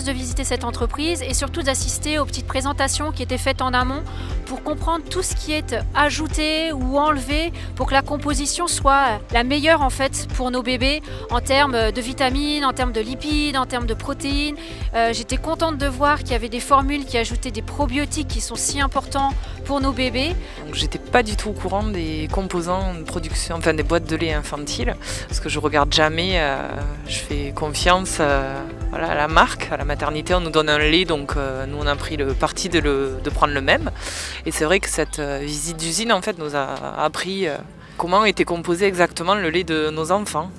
heureuse de visiter cette entreprise et surtout d'assister aux petites présentations qui étaient faites en amont pour comprendre tout ce qui est ajouté ou enlevé pour que la composition soit la meilleure en fait pour nos bébés en termes de vitamines, en termes de lipides, en termes de protéines. J'étais contente de voir qu'il y avait des formules qui ajoutaient des probiotiques qui sont si importants pour nos bébés. J'étais pas du tout au courant des composants de production, enfin des boîtes de lait infantile, parce que je regarde jamais, je fais confiance voilà, à la marque, à la maternité. On nous donne un lait, donc nous on a pris le parti de prendre le même. Et c'est vrai que cette visite d'usine en fait nous a appris comment était composé exactement le lait de nos enfants.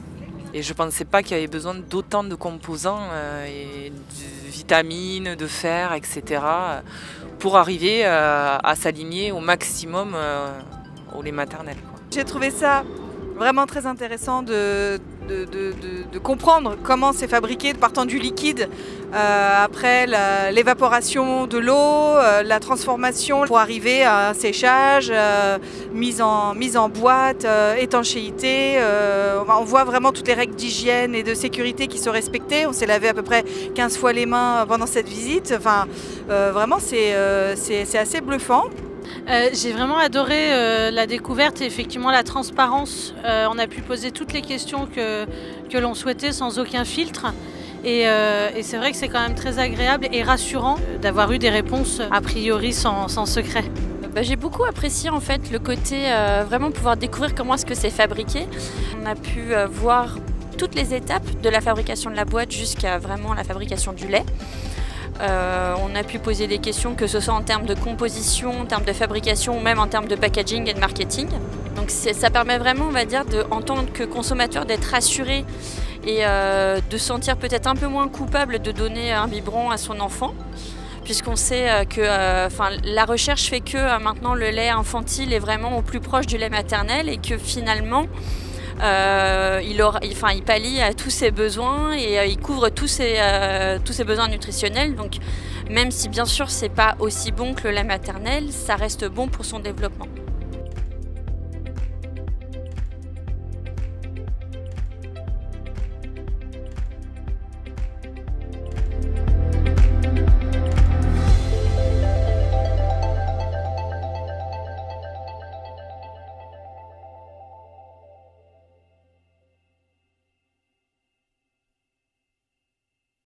Et je ne pensais pas qu'il y avait besoin d'autant de composants, et de vitamines, de fer, etc. pour arriver à s'aligner au maximum au lait maternel. J'ai trouvé ça vraiment très intéressant de comprendre comment c'est fabriqué partant du liquide, après l'évaporation de l'eau, la transformation pour arriver à un séchage, mise en boîte, étanchéité. On voit vraiment toutes les règles d'hygiène et de sécurité qui sont respectées. On s'est lavé à peu près 15 fois les mains pendant cette visite. Enfin, vraiment c'est assez bluffant. J'ai vraiment adoré la découverte et effectivement la transparence. On a pu poser toutes les questions que l'on souhaitait sans aucun filtre. Et c'est vrai que c'est quand même très agréable et rassurant d'avoir eu des réponses a priori sans secret. J'ai beaucoup apprécié en fait le côté vraiment pouvoir découvrir comment est-ce que c'est fabriqué. On a pu voir toutes les étapes de la fabrication de la boîte jusqu'à vraiment la fabrication du lait. On a pu poser des questions, que ce soit en termes de composition, en termes de fabrication ou même en termes de packaging et de marketing. Donc ça permet vraiment, on va dire, en tant que consommateur d'être rassuré et de se sentir peut-être un peu moins coupable de donner un biberon à son enfant, puisqu'on sait que la recherche fait que maintenant le lait infantile est vraiment au plus proche du lait maternel et que finalement il pallie à tous ses besoins et il couvre tous ses besoins nutritionnels. Donc même si bien sûr c'est pas aussi bon que le lait maternel, ça reste bon pour son développement.